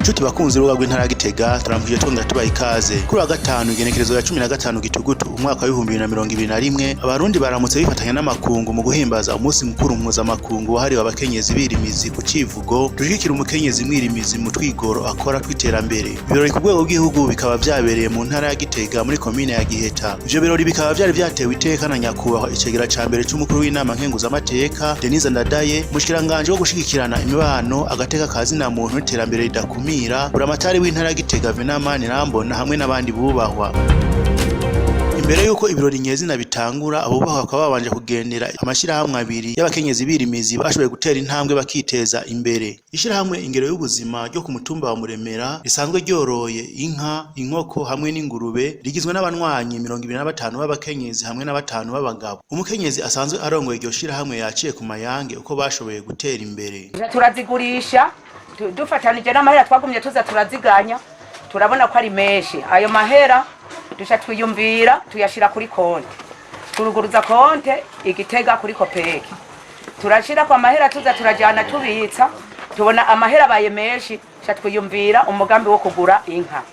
Nshuti bakunzi ruga rw'intara ya Gitega turamvije twongera tubaha ikaze. Kuri wa gatanu igenekerezo ya 15 Gitugutu umwaka wa 2021 abarundi baramutse bifatanya n'amakungu mu guhimbaza umunsi mukuru mpuzamakungu wahariwe abakenyezi birimizi ku civugo dushigikira umukenyezi mwirimizi mu twigoro akora twiterambere. Ibirori ku rwego rw'igihugu bikaba byabereye mu ntara ya Gitega muri komine ya Giheta. Ivyo birori bikaba byari byatewe iteka na nyakubahwa icegera ca mbere c'umukuru w'inama nkenguzamateka Denise Ndadaye mushikiranganje wo gushigikirana imibano agateka kazina muntu n'iterambere ridakumira buramatari w'intara ya Gitega Venamani Rambona hamwe n'abandi bubahwa. Imbere yuko ibirori nyezina bitangura abubahwa bakaba babanje kugendera amashirahamwe abiri y'abakenyezi birimizi bashoboye gutera intambwe bakiteza imbere. Ishirahamwe ingero y'ubuzima ryo ku mutumba wa Muremera risanzwe ryoroye inka, inkoko hamwe n'ingurube rigizwe n'abanywanyi 25 b'abakenyezi hamwe n'abatanu b'abagabo. Umukenyezi asanzwe arongoye iryo shirahamwe yaciye ku mayange uko bashoboye gutera imbere. Turazigurisha dufatanije n'amahera twagumye tuza turaziganya turabona ko ari menshi. Ayo mahera dusha twiyumvira tuyashira kuri konte, turuguruza konte Igitega kuri Kopeki, turashira kwa mahera tuza turajana tubitsa, tubona amahera baye menshi dusha twiyumvira umugambi wo kugura inka.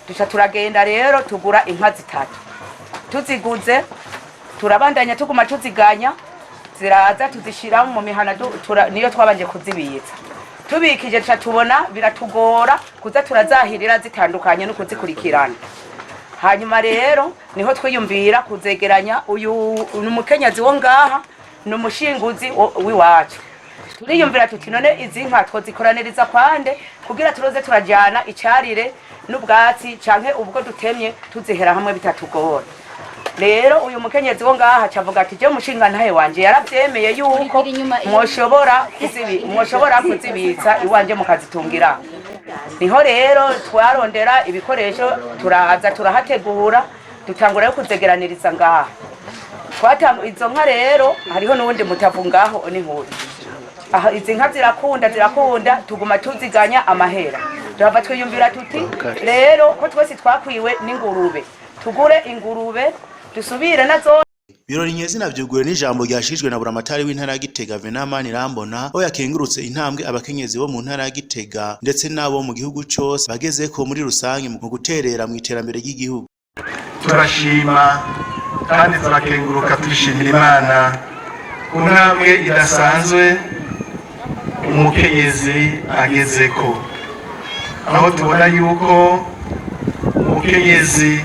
Dusha turagenda rero tugura inka zitatu, tuziguze turabandanya tuguma tuziganya, ziraza tuzishira mu mihana niyo twabanje kuzibitsa. Tubikije tubona biratugora kuza turazahirira zitandukanye no kuzikurikirana. Hanyuma rero niho twiyumvira kuzegeranya uyu umukenyezi wo ngaha n'umushinguzi w'iwacu. Turiyumvira tuti none izi nka twozikoraniriza kwande kugira turoze turajana icarire n'ubwatsi canke ubwo dutemye tuzihera hamwe bitatugora. Rero uyu mukenyezi wo ngaha cavuga ati je mushinga ntahe wanje yaravyemeye yuko mwoshobora kuzibitsa iwanje mukazitungira. Niho rero twarondera ibikoresho turaza turahategura dutangura yo kuzegeraniriza ngaha. Izo nka rero hariho n'ubundi mutavu ngaho ni nkuru. Aha izi nka zirakunda tuguma tuziganya amahera. Turava twiyumvira tuti rero ko twese twakwiwe n'ingurube tugure ingurube dusubire nazo. Birori nyezina vyuguwe n'ijambo ryashijwe na buramatari w'intara ya Gitega Venamani Rambona aho yakengurutse intambwe abakenyezi bo mu ntara ya Gitega ndetse nabo mu gihugu cyose bagezeko muri rusange mu guterera mu iterambere ry'igihugu. Turashima kandi turakenguruka turishimira Imana intambwe idasanzwe umukenyezi agezeko, aho tubona yuko umukenyezi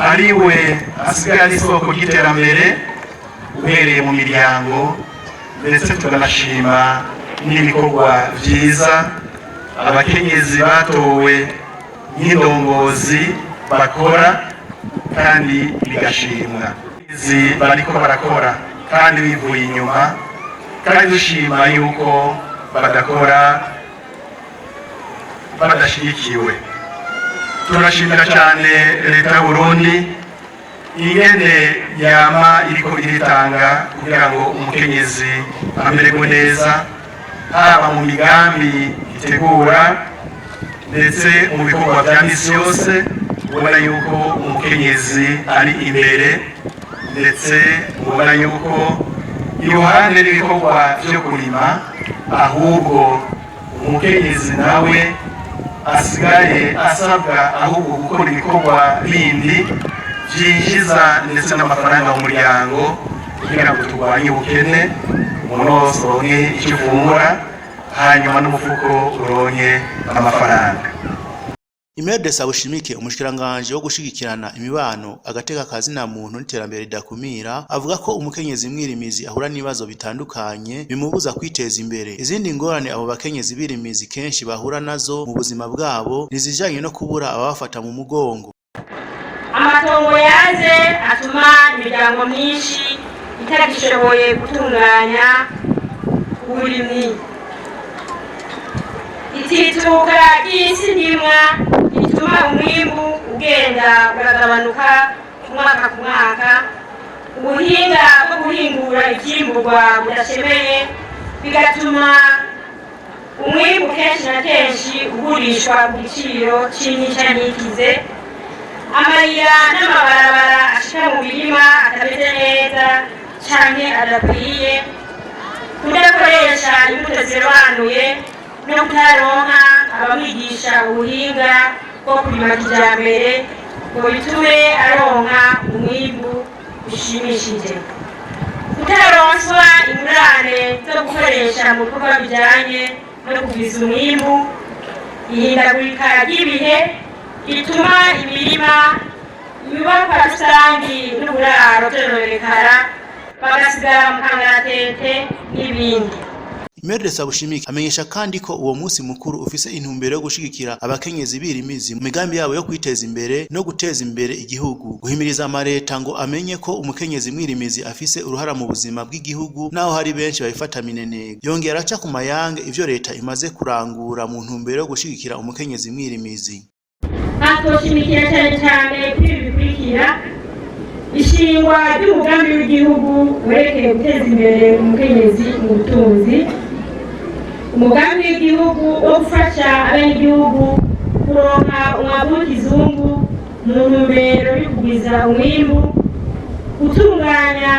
ariwe asigaye ari isoko ry'iterambere uhereye mu miryango, ndetse turanashima n'ibikorwa byiza abakenyezi batowe nk'indongozi bakora kandi bigashimwa. Bariko barakora kandi bivuye inyuma, kandi dushima yuko badakora badashyigikiwe. Turashimira cyane leta y'u Burundi ingene yama iriko iritanga kugira ngo umukenyezi amererwe neza, haba mu migambi itegura ndetse mu bikorwa bya misi yose. Ubona yuko umukenyezi ari imbere, ndetse ubona yuko iruhande n'ibikorwa byo kurima ahubwo umukenyezi nawe asigaye asabwa ahubwo gukora ibikorwa bindi byinjiza ndetse n'amafaranga mu muryango kugira ngo turwanye ubukene, umuntu wose uronke icyo ufungura hanyuma n'umufuko uronke amafaranga. Imede Sabushimike umushikiranganje wo gushigikirana imibano agateka kazina muntu n'iterambere ridakumira avuga ko umukenyezi mwirimizi ahura n'ibibazo bitandukanye bimubuza kwiteza imbere. Izindi ngorane abo bakenyezi birimizi kenshi bahura nazo mu buzima bwabo nizijanye no kubura abafata mu mugongo. Amatongo yaje atuma imiryango myinshi itagishoboye gutunganya uburimyi. Itituka ry'isi ndimwa ituma umwimbu ugenda uragabanuka umwaka ku mwaka. Ubuhinga bwo guhingura ivyimburwa budashemeye bigatuma umwimbu kenshi na kenshi ugurishwa ku giciro c'inyikize. Amarira n'amabarabara ashika mu mirima atameze neza canke adakwiye. Kudakoresha imbuto zirobanuye no kutaronka abamwigisha ubuhinga bwo kurima kijambere ngo bitume aronka umwimbu ushimishije. Kutaronswa ingurane zo gukoresha mu bikorwa bijyanye no kugwiza umwimbu, ihindagurika ry'ibihe rituma imirima, inyubakwa rusangi n'uburaro byononekara, bagasigara mu kangaratete n'ibindi. Imere Sabushimike amenyesha kandi ko uwo munsi mukuru ufise intumbero yo gushigikira abakenyezi birimizi mu migambi yabo yo kwiteza imbere no guteza imbere igihugu, guhimiriza amareta ngo amenye ko umukenyezi mwirimizi afise uruhara mu buzima bw'igihugu naho hari benshi babifata minenega. Yongera aca ku mayange ivyo leta imaze kurangura mu ntumbero yo gushigikira umukenyezi mwirimizi. Atoshimikira cyane cyane kuri bikurikira: ishingwa ry'umugambi w'igihugu werekeye guteza imbere umukenyezi mu butunzi, umugambi w'igihugu wo gufasha abenegihugu kuronka umwavu w'ikizungu mu ntumbero yo kugwiza umwimbu, gutunganya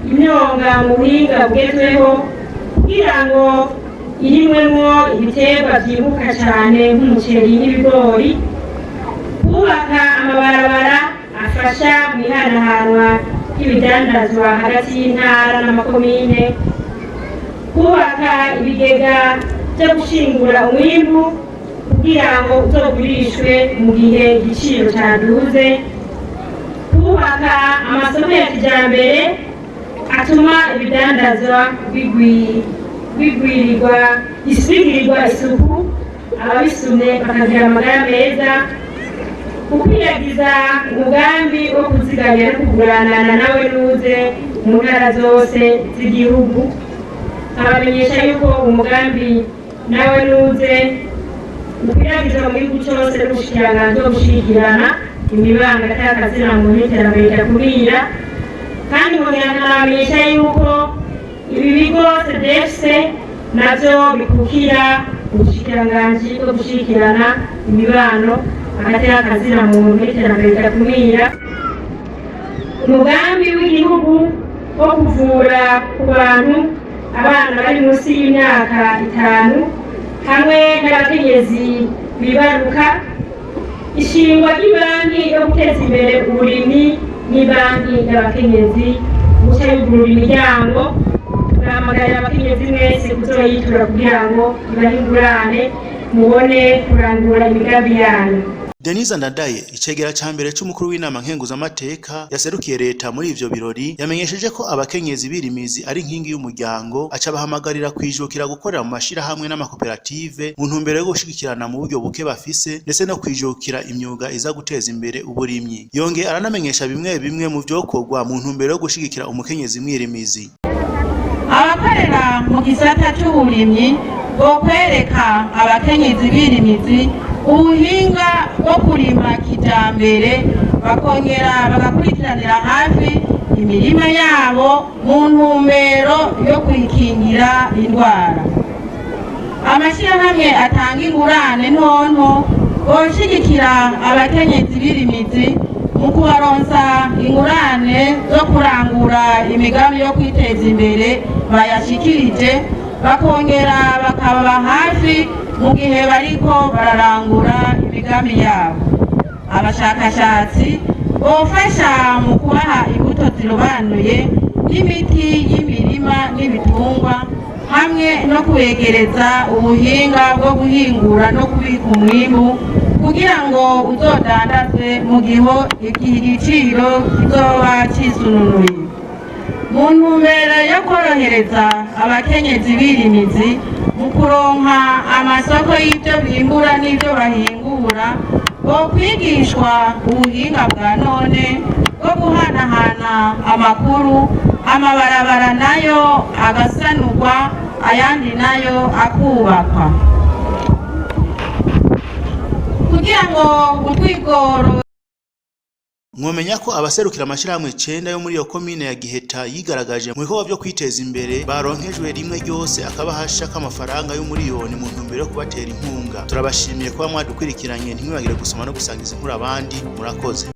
imyonga mu buhinga bugezweho kugira ngo irimwemwo ibiterwa vyibuka cyane nk'umuceri n'ibigori, kubaka amabarabara afasha mu ihanahanwa ry'ibidandazwa hagati y'intara n'amakomine, kubaka ibigega byo gushingura umwimbu kugira ngo uzogurishwe mu gihe igiciro cyaduze, kubaka amasoko ya kijambere atuma ibidandazwa bigwirirwa isuku, ababisumye bakagira amagara meza, gukwiragiza umugambi wo kuzigamira no kuguranana nawe nuze mu ntara zose z'igihugu. Abamenyesha yuko umugambi nawe nuze ukwiragiza mu gihugu cyose n'ubushikiranganji bwo gushigikirana imibanga y'akazina mu iterambere ryakumira, kandi nkabamenyesha yuko ibi bigo CDFC navyo bikukira ubushikiranganji bwo gushigikirana imibano hagati y'akazina mu iterambere ryakumira. Umugambi w'igihugu wo kuvura ku bantu abana bari munsi y'imyaka 5 hamwe n'abakenyezi bibaruka, ishingwa ry'ibanki yo guteza imbere uburimyi n'ibanki y'abakenyezi guca yugurura imiryango. Turahamagarira abakenyezi mwese kuzoyitura kugira ngo ibahe ingurane mubone kurangura imigambi yanyu. Denise Ndadaye, icegera ca mbere c'umukuru w'inama nkenguzamateka yaserukiye leta muri ivyo birori, yamenyesheje ko abakenyezi birimizi ari inkingi y'umuryango, aca bahamagarira kwijukira gukorera mu mashirahamwe n'amakoperative mu ntumbero yo gushigikirana mu buryo buke bafise, ndetse no kwijukira imyuga iza guteza imbere uburimyi. Yongeye aranamenyesha bimwe bimwe mu vyokorwa mu ntumbero yo gushigikira umukenyezi mwirimizi. Abakorera mu gisata c'uburimyi bwo kwereka abakenyezi birimizi ubuhinga bwo kurima kijambere, bakongera bagakurikiranira hafi imirima yabo mu ntumbero yo kwikingira indwara. Amashyirahamwe atanga ingurane ntonto boshigikira abakenyezi birimizi mu kubaronsa ingurane zo kurangura imigambi yo kwiteza imbere bayashikirije, bakongera bakaba hafi mu gihe bariko bararangura imigambi yabo. Abashakashatsi bofasha mu kubaha imbuto zirobanuye n'imiti y'imirima n'ibitungwa, hamwe no kwegereza ubuhinga bwo guhingura no kubika umwimbu kugira ngo uzodandazwe mu gihe igiciro kizoba cisununuye. Mu ntumbero yo korohereza abakenyezi birimizi mu kuronka amasoko y'ibyo bimbura n'ibyo bahingura, bo kwigishwa ubuhinga bwa none bwo guhanahana amakuru, amabarabara nayo agasanurwa ayandi nayo akubakwa kugira ngo utwigoro. Mwomenya ko abaserukira amashirahamwe 9 yo muri yo komine ya Giheta yigaragaje mu bikorwa byo kwiteza imbere baronkejwe rimwe ryose akabahasha k'amafaranga y'umuriyoni mu ntumbero yo kubatera inkunga. Turabashimiye kuba mwadukurikiranye, ntimwibagire gusoma no gusangiza inkuru abandi. Murakoze.